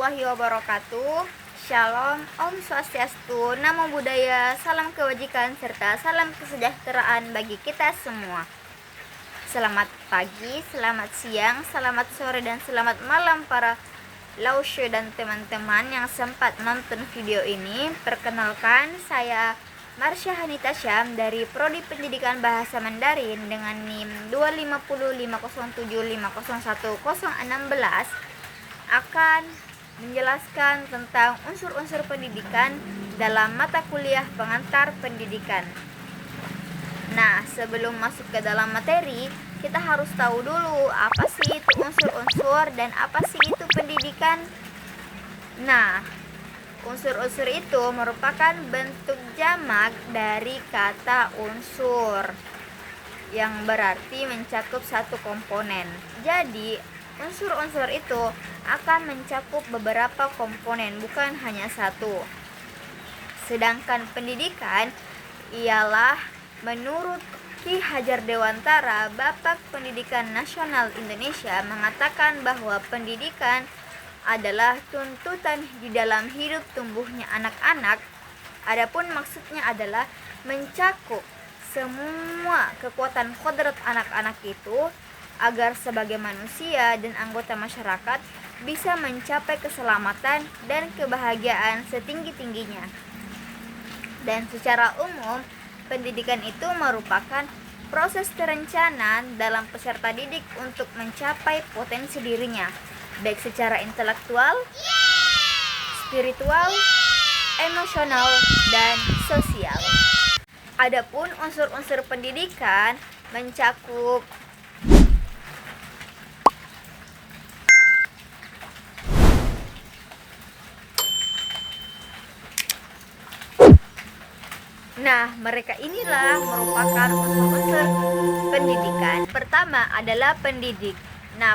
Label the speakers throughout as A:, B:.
A: warahmatullahi wabarakatuh. Shalom, Om Swastiastu, Namo Buddhaya, salam kebajikan serta salam kesejahteraan bagi kita semua. Selamat pagi, selamat siang, selamat sore, dan selamat malam para laushe dan teman-teman yang sempat nonton video ini. Perkenalkan, saya Marsha Hanita Syam dari Prodi Pendidikan Bahasa Mandarin dengan NIM 25050750116 akan menjelaskan tentang unsur-unsur pendidikan dalam mata kuliah pengantar pendidikan. Nah, sebelum masuk ke dalam materi, kita harus tahu dulu apa sih itu unsur-unsur dan apa sih itu pendidikan. Nah, unsur-unsur itu merupakan bentuk jamak dari kata unsur yang berarti mencakup satu komponen. Jadi, unsur-unsur itu akan mencakup beberapa komponen, bukan hanya satu. Sedangkan pendidikan ialah menurut Ki Hajar Dewantara, Bapak Pendidikan Nasional Indonesia, mengatakan bahwa pendidikan adalah tuntutan di dalam hidup tumbuhnya anak-anak. Adapun maksudnya adalah mencakup semua kekuatan kodrat anak-anak itu agar sebagai manusia dan anggota masyarakat bisa mencapai keselamatan dan kebahagiaan setinggi-tingginya. Dan secara umum, pendidikan itu merupakan proses terencana dalam peserta didik untuk mencapai potensi dirinya, baik secara intelektual, spiritual, emosional, dan sosial. Adapun unsur-unsur pendidikan mencakup mereka inilah merupakan unsur-unsur pendidikan. Pertama adalah pendidik.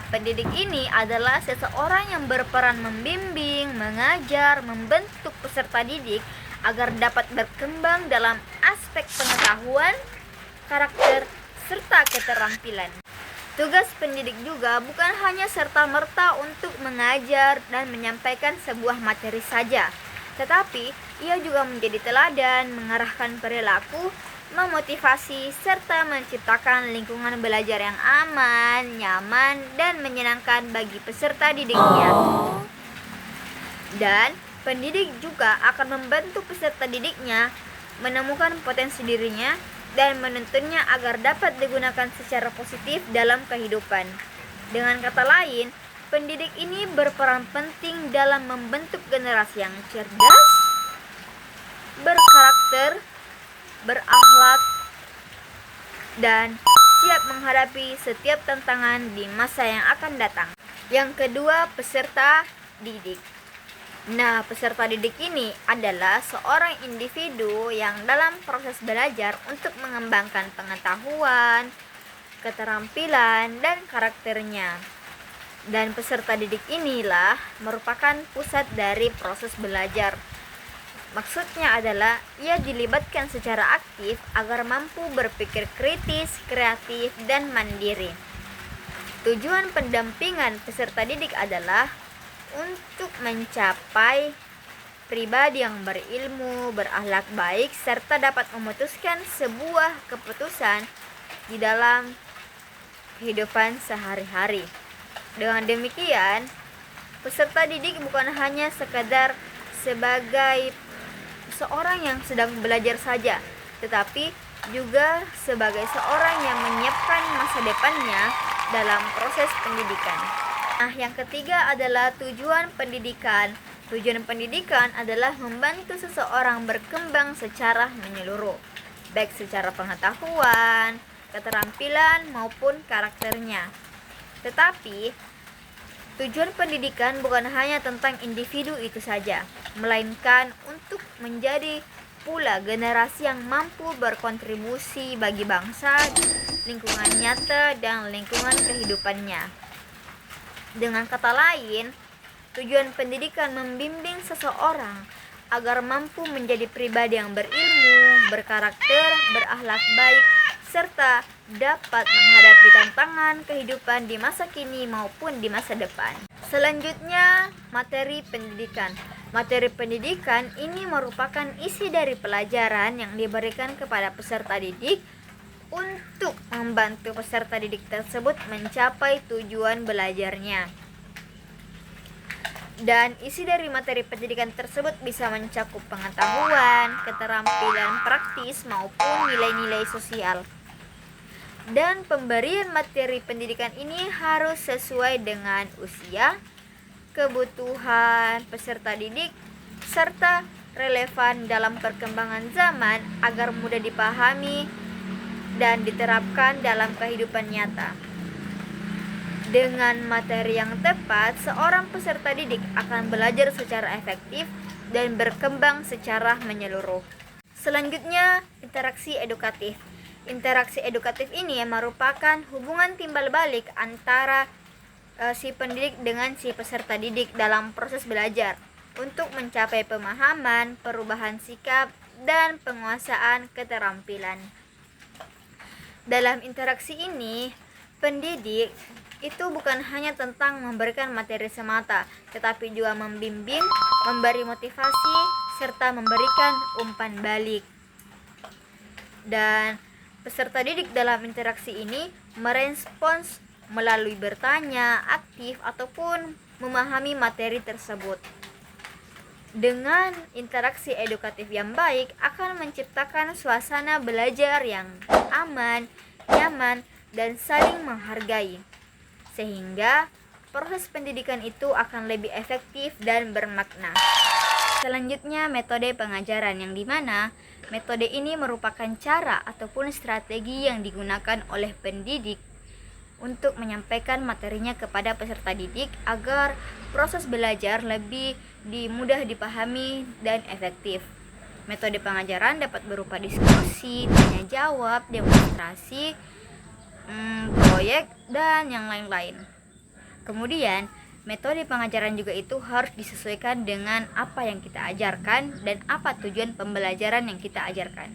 A: Pendidik ini adalah seseorang yang berperan membimbing, mengajar, membentuk peserta didik agar dapat berkembang dalam aspek pengetahuan, karakter, serta keterampilan. Tugas pendidik juga bukan hanya serta-merta untuk mengajar dan menyampaikan sebuah materi saja, tetapi ia juga menjadi teladan, mengarahkan perilaku, memotivasi, serta menciptakan lingkungan belajar yang aman, nyaman, dan menyenangkan bagi peserta didiknya. Dan pendidik juga akan membantu peserta didiknya menemukan potensi dirinya dan menuntunnya agar dapat digunakan secara positif dalam kehidupan. Dengan kata lain, pendidik ini berperan penting dalam membentuk generasi yang cerdas, berkarakter, berakhlak, dan siap menghadapi setiap tantangan di masa yang akan datang. Yang kedua, peserta didik. Peserta didik ini adalah seorang individu yang dalam proses belajar untuk mengembangkan pengetahuan, keterampilan, dan karakternya. Dan peserta didik inilah merupakan pusat dari proses belajar. Maksudnya adalah ia dilibatkan secara aktif agar mampu berpikir kritis, kreatif, dan mandiri. Tujuan pendampingan peserta didik adalah untuk mencapai pribadi yang berilmu, berakhlak baik, serta dapat memutuskan sebuah keputusan di dalam kehidupan sehari-hari. Dengan demikian, peserta didik bukan hanya sekadar sebagai seorang yang sedang belajar saja, tetapi juga sebagai seorang yang menyiapkan masa depannya dalam proses pendidikan. Yang ketiga adalah tujuan pendidikan. Tujuan pendidikan adalah membantu seseorang berkembang secara menyeluruh, baik secara pengetahuan, keterampilan, maupun karakternya. Tetapi, tujuan pendidikan bukan hanya tentang individu itu saja, melainkan untuk menjadi pula generasi yang mampu berkontribusi bagi bangsa, lingkungan nyata, dan lingkungan kehidupannya. Dengan kata lain, tujuan pendidikan membimbing seseorang agar mampu menjadi pribadi yang berilmu, berkarakter, berakhlak baik, serta dapat menghadapi tantangan kehidupan di masa kini maupun di masa depan. Selanjutnya, materi pendidikan. Materi pendidikan ini merupakan isi dari pelajaran yang diberikan kepada peserta didik untuk membantu peserta didik tersebut mencapai tujuan belajarnya. Dan isi dari materi pendidikan tersebut bisa mencakup pengetahuan, keterampilan praktis maupun nilai-nilai sosial. Dan pemberian materi pendidikan ini harus sesuai dengan usia, kebutuhan peserta didik, serta relevan dalam perkembangan zaman agar mudah dipahami dan diterapkan dalam kehidupan nyata. Dengan materi yang tepat, seorang peserta didik akan belajar secara efektif dan berkembang secara menyeluruh. Selanjutnya, interaksi edukatif. Interaksi edukatif ini merupakan hubungan timbal balik antara si pendidik dengan si peserta didik dalam proses belajar untuk mencapai pemahaman, perubahan sikap, dan penguasaan keterampilan. Dalam interaksi ini, pendidik itu bukan hanya tentang memberikan materi semata, tetapi juga membimbing, memberi motivasi, serta memberikan umpan balik. Dan peserta didik dalam interaksi ini merespons melalui bertanya, aktif, ataupun memahami materi tersebut. Dengan interaksi edukatif yang baik akan menciptakan suasana belajar yang aman, nyaman, dan saling menghargai, sehingga proses pendidikan itu akan lebih efektif dan bermakna. Selanjutnya, metode pengajaran, yang dimana metode ini merupakan cara ataupun strategi yang digunakan oleh pendidik untuk menyampaikan materinya kepada peserta didik agar proses belajar lebih mudah dipahami dan efektif. Metode pengajaran dapat berupa diskusi, tanya jawab, demonstrasi, proyek, dan yang lain-lain. Kemudian, metode pengajaran juga itu harus disesuaikan dengan apa yang kita ajarkan dan apa tujuan pembelajaran yang kita ajarkan.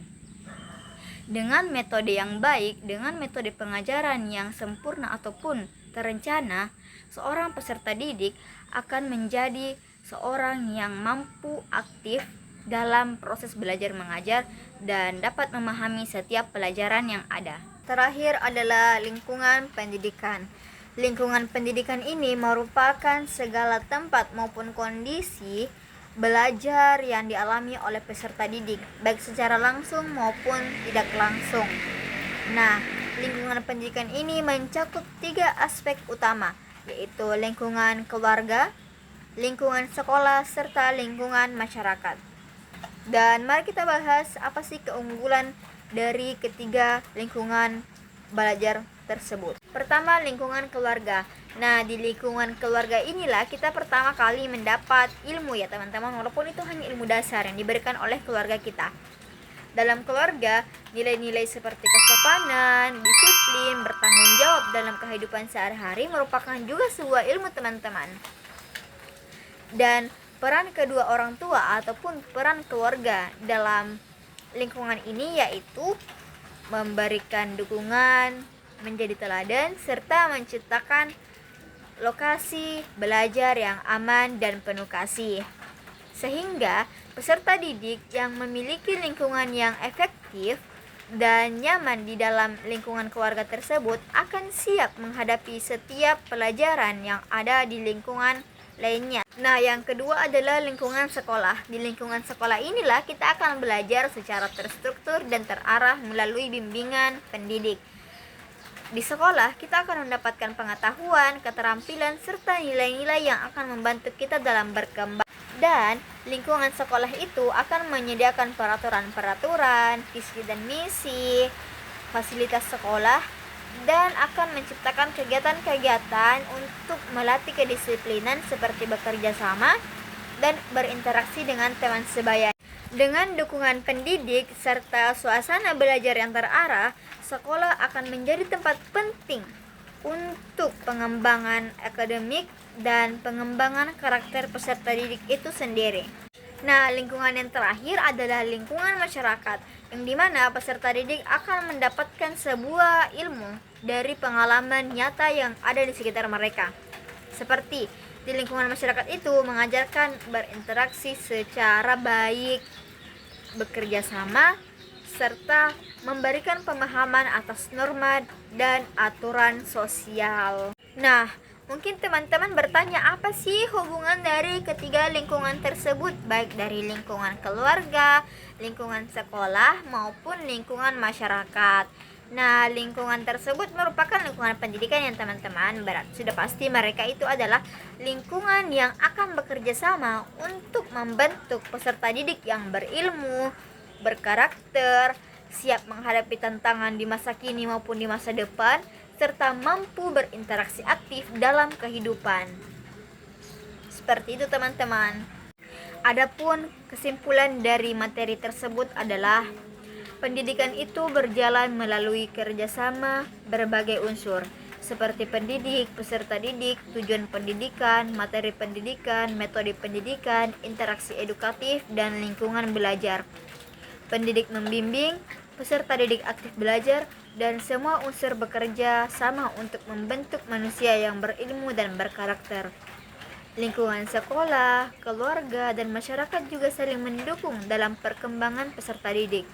A: Dengan metode yang baik, dengan metode pengajaran yang sempurna ataupun terencana, seorang peserta didik akan menjadi seorang yang mampu aktif dalam proses belajar mengajar dan dapat memahami setiap pelajaran yang ada. Terakhir adalah lingkungan pendidikan. Lingkungan pendidikan ini merupakan segala tempat maupun kondisi belajar yang dialami oleh peserta didik, baik secara langsung maupun tidak langsung. Nah, lingkungan pendidikan ini mencakup 3 aspek utama, yaitu lingkungan keluarga, lingkungan sekolah, serta lingkungan masyarakat. Dan mari kita bahas apa sih keunggulan dari ketiga lingkungan belajar tersebut. Pertama, lingkungan keluarga. Nah, di lingkungan keluarga inilah kita pertama kali mendapat ilmu ya teman-teman, walaupun itu hanya ilmu dasar yang diberikan oleh keluarga kita. Dalam keluarga, nilai-nilai seperti kesopanan, disiplin, bertanggung jawab dalam kehidupan sehari-hari merupakan juga sebuah ilmu teman-teman. Dan peran kedua orang tua ataupun peran keluarga dalam lingkungan ini yaitu memberikan dukungan, menjadi teladan, serta menciptakan lokasi belajar yang aman dan penuh kasih. Sehingga peserta didik yang memiliki lingkungan yang efektif dan nyaman di dalam lingkungan keluarga tersebut akan siap menghadapi setiap pelajaran yang ada di lingkungan lainnya. Nah, yang kedua adalah lingkungan sekolah. Di lingkungan sekolah inilah kita akan belajar secara terstruktur dan terarah melalui bimbingan pendidik. Di sekolah, kita akan mendapatkan pengetahuan, keterampilan, serta nilai-nilai yang akan membantu kita dalam berkembang. Dan lingkungan sekolah itu akan menyediakan peraturan-peraturan, visi dan misi, fasilitas sekolah, dan akan menciptakan kegiatan-kegiatan untuk melatih kedisiplinan seperti bekerja sama dan berinteraksi dengan teman sebaya. Dengan dukungan pendidik serta suasana belajar yang terarah, sekolah akan menjadi tempat penting untuk pengembangan akademik dan pengembangan karakter peserta didik itu sendiri. Nah, lingkungan yang terakhir adalah lingkungan masyarakat, yang dimana peserta didik akan mendapatkan sebuah ilmu dari pengalaman nyata yang ada di sekitar mereka. Seperti Di lingkungan masyarakat itu mengajarkan berinteraksi secara baik, bekerja sama, serta memberikan pemahaman atas norma dan aturan sosial. Nah, mungkin teman-teman bertanya, apa sih hubungan dari ketiga lingkungan tersebut, baik dari lingkungan keluarga, lingkungan sekolah, maupun lingkungan masyarakat. Nah, lingkungan tersebut merupakan lingkungan pendidikan yang teman-teman sudah pasti mereka itu adalah lingkungan yang akan bekerja sama untuk membentuk peserta didik yang berilmu, berkarakter, siap menghadapi tantangan di masa kini maupun di masa depan, serta mampu berinteraksi aktif dalam kehidupan. Seperti itu teman-teman. Adapun kesimpulan dari materi tersebut adalah pendidikan itu berjalan melalui kerjasama berbagai unsur, seperti pendidik, peserta didik, tujuan pendidikan, materi pendidikan, metode pendidikan, interaksi edukatif, dan lingkungan belajar. Pendidik membimbing, peserta didik aktif belajar, dan semua unsur bekerja sama untuk membentuk manusia yang berilmu dan berkarakter. Lingkungan sekolah, keluarga, dan masyarakat juga saling mendukung dalam perkembangan peserta didik.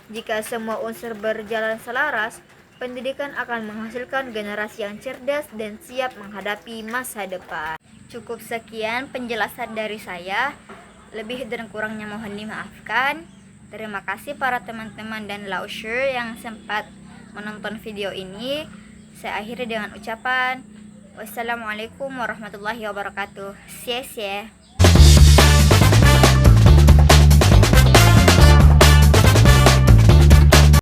A: Jika semua unsur berjalan selaras, pendidikan akan menghasilkan generasi yang cerdas dan siap menghadapi masa depan. Cukup sekian penjelasan dari saya. Lebih dan kurangnya mohon dimaafkan. Terima kasih para teman-teman dan lausher yang sempat menonton video ini. Saya akhiri dengan ucapan wassalamualaikum warahmatullahi wabarakatuh. Xie xie.